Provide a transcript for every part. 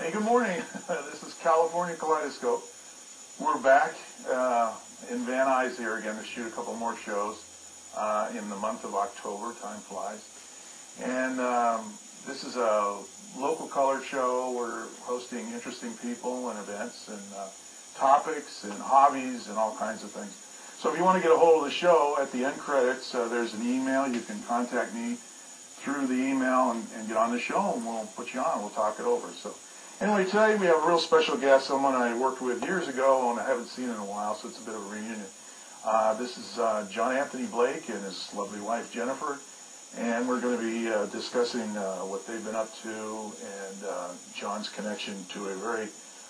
Hey, good morning. This is California Kaleidoscope. We're back in Van Nuys here again to shoot a couple more shows in the month of October. Time flies. And this is a local color show. We're hosting interesting people and events and topics and hobbies and all kinds of things. So if you want to get a hold of the show, at the end credits, there's an email. You can contact me through the email and get on the show, and we'll put you on. We'll talk it over. So anyway, today we have a real special guest, someone I worked with years ago and I haven't seen in a while, so it's a bit of a reunion. This is John Anthony Blake and his lovely wife, Jennifer, and we're going to be discussing what they've been up to and John's connection to a very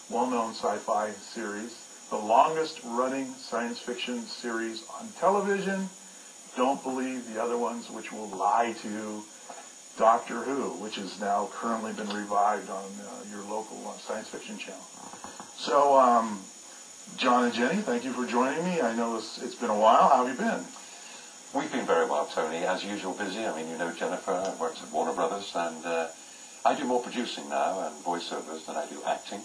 well-known sci-fi series, the longest-running science fiction series on television. Don't believe the other ones, which will lie to you. Dr. Who, which has now currently been revived on your local science fiction channel. So, John and Jenny, thank you for joining me. I know it's been a while. How have you been? We've been very well, Tony. As usual, busy. I mean, you know Jennifer works at Warner Brothers, and I do more producing now and voiceovers than I do acting.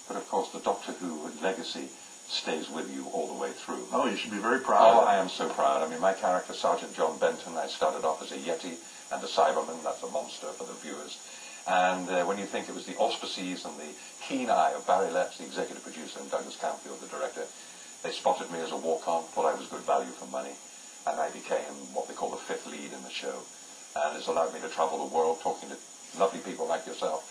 But, of course, the Doctor Who legacy stays with you all the way through. Oh, you should be very proud. Oh, I am so proud. I mean, my character, Sergeant John Benton, I started off as a Yeti and a Cyberman. That's a monster for the viewers. And when you think it was the auspices and the keen eye of Barry Letts, the executive producer, and Douglas Camfield, the director, they spotted me as a walk-on, thought I was good value for money, and I became what they call the fifth lead in the show. And it's allowed me to travel the world talking to lovely people like yourself,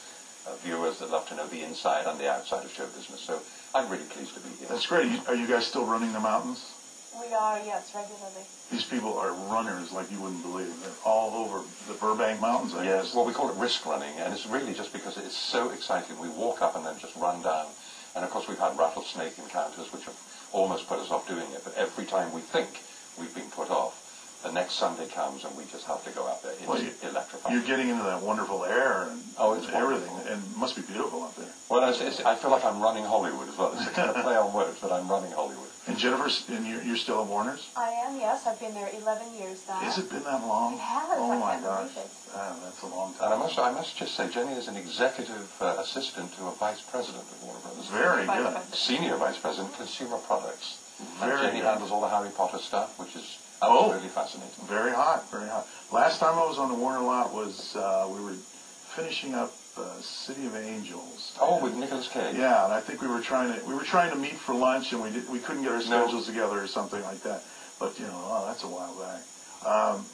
viewers that love to know the inside and the outside of show business. So I'm really pleased to be here. That's great. Are you guys still running the mountains? We are, yes, regularly. These people are runners like you wouldn't believe. They're all over the Burbank Mountains, I guess. Well, we call it risk running, and it's really just because it's so exciting. We walk up and then just run down. And, of course, we've had rattlesnake encounters, which have almost put us off doing it. But every time we think we've been put off, the next Sunday comes and we just have to go out there. It's electrifying. You're getting into that wonderful air and it's everything, wonderful. and it must be beautiful out there. Well, I feel like I'm running Hollywood as well. It's a kind of play on words, but I'm running Hollywood. And Jennifer, you're still at Warner's? I am, yes. I've been there 11 years now. Has it been that long? It has. Oh, my can't gosh. believe it. That's a long time. And I must just say, Jenny is an executive assistant to a vice president of Warner Brothers. Very good. Senior vice president, consumer products. Very and Jenny good. handles all the Harry Potter stuff, which is absolutely fascinating. Very hot, very hot. Last time I was on the Warner lot was we were finishing up City of Angels. Oh, with Nicolas Cage. Yeah, and I think we were trying to meet for lunch, and we couldn't get our schedules together or something like that. But that's a while back.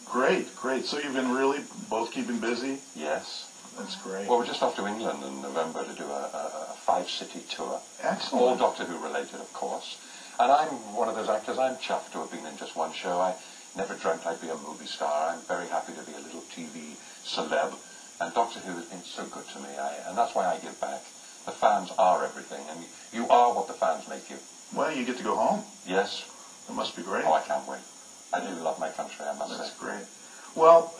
Great. So you've been really both keeping busy? Yes. That's great. Well, we're just off to England in November to do a 5-city tour. Excellent. All Doctor Who related, of course. And I'm one of those actors, I'm chuffed to have been in just one show. I never dreamt I'd be a movie star. I'm very happy to be a little TV celeb. And Doctor Who has been so good to me. And that's why I give back. The fans are everything. And you are what the fans make you. Well, you get to go home. Yes. It must be great. Oh, I can't wait. I do love my country, I must say. That's great. Well,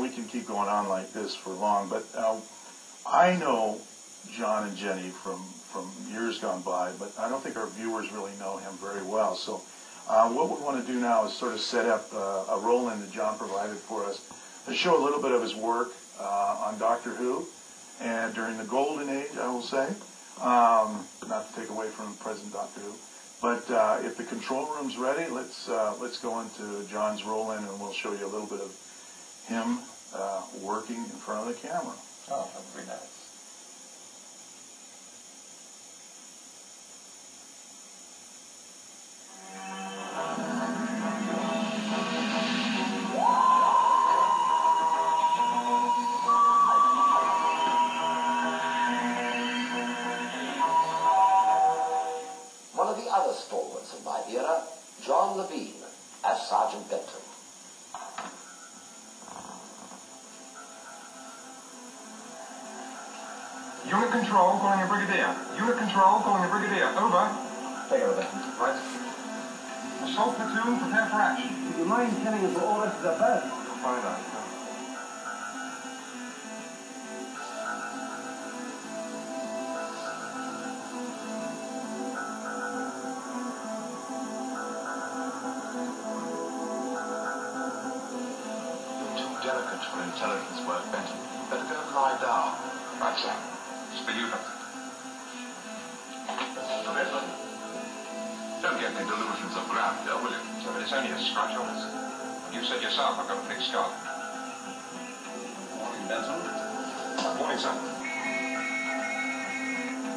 we can keep going on like this for long, but I know John and Jenny from years gone by, but I don't think our viewers really know him very well. So what we want to do now is sort of set up a roll-in that John provided for us to show a little bit of his work on Doctor Who, and during the golden age, I will say, not to take away from present Doctor Who. But if the control room's ready, let's go into John's roll-in, and we'll show you a little bit of him working in front of the camera. Oh, that would be nice. One of the other stalwarts of my era, Dr Levene, as Sergeant Benton. Unit control calling a brigadier. Unit control calling a brigadier. Over. Take over. Right. Assault platoon, prepare for action. Would you mind telling us what all this is about? You'll find out. Too delicate for intelligence work, Benton. Better go and lie down. Right, sir. It's for you, Doctor. Don't get any delusions of grandeur, will you? So it's only a scratch on us. You said yourself I've got a thick scar. Morning, Benton. Morning, sir.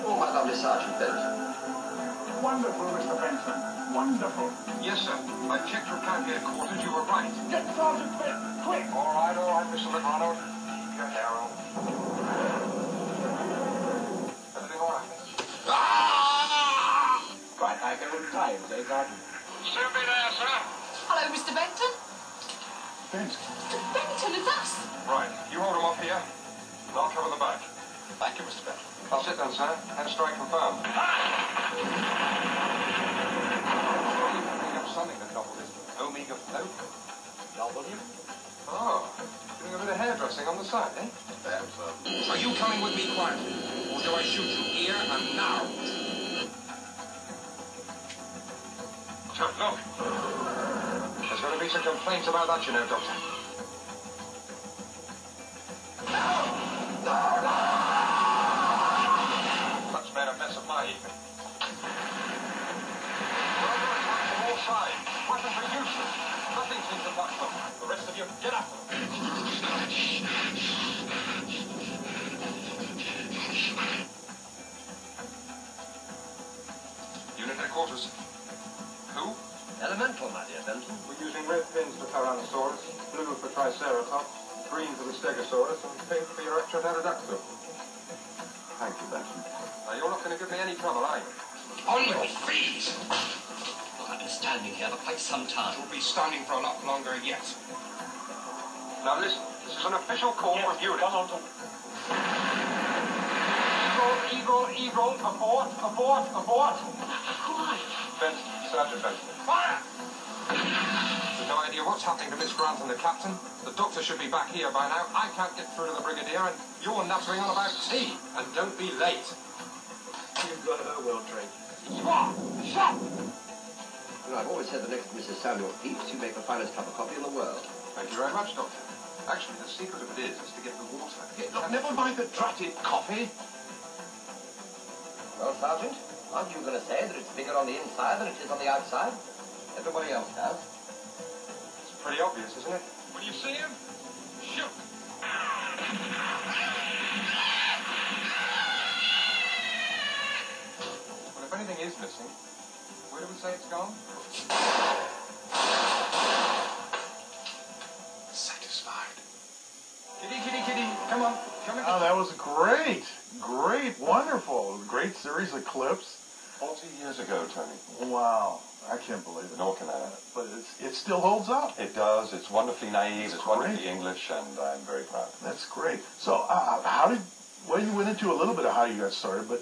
Oh, my lovely Sergeant Benton. Wonderful, Mr. Benson. Wonderful. Yes, sir. I checked your camp headquarters. You were right. Get Sergeant Benton, quick! All right, Mr. McRonald. Keep your hair on. Everything all right? Right, I go in time, eh, Sergeant? Soon be there, sir. Hello, Mr. Benton. Benson. Benton, it's us. Right, you hold him up here. I'll cover the back. Thank you, Mr. Benton. I'll sit down, sir. Head strike confirmed. Something that novel is Omega Float. Novel you? Oh, doing a bit of hairdressing on the side, eh? Perhaps so. Are you coming with me quietly, or do I shoot you here and now? So, look. There's going to be some complaints about that, you know, Doctor. That's made a mess of my evening. Side. Weapons are useless. Nothing seems to touch them. The rest of you, get after them. Unit headquarters. Who? Elemental, my dear Benton. We're using red pins for Tyrannosaurus, blue for Triceratops, green for the Stegosaurus, and pink for your Ectrodactyl. Thank you, Benton. Now, you're not going to give me any trouble, are you? On your feet! I've been standing here for quite some time. You'll be standing for a lot longer yet. Now, listen. This is an official call from unit. Come on. Eagle, abort. Benson, Sergeant Benson. Fire! You've no idea what's happening to Miss Grant and the captain. The doctor should be back here by now. I can't get through to the brigadier, and you're nattering on about tea. And don't be late. You've got her well trained. Shot! Well, I've always said that next to Mrs. Samuel Pepys, you make the finest cup of coffee in the world. Thank you very much, Doctor. Actually, the secret of it is to get the water. Look, never mind the dratted coffee. Well, Sergeant, aren't you going to say that it's bigger on the inside than it is on the outside? Everybody else has. It's pretty obvious, isn't it? When you see him, shoot. Well, if anything is missing, where do we say it's gone? Satisfied. Kitty, come on. Come Oh, that was great, wonderful. Great series of clips. 40 years ago, Tony. Wow, I can't believe it. Nor can I. But it still holds up. It does. It's wonderfully naive. It's It's wonderfully great. English, and I'm very proud. That's great. So, you went into a little bit of how you got started, but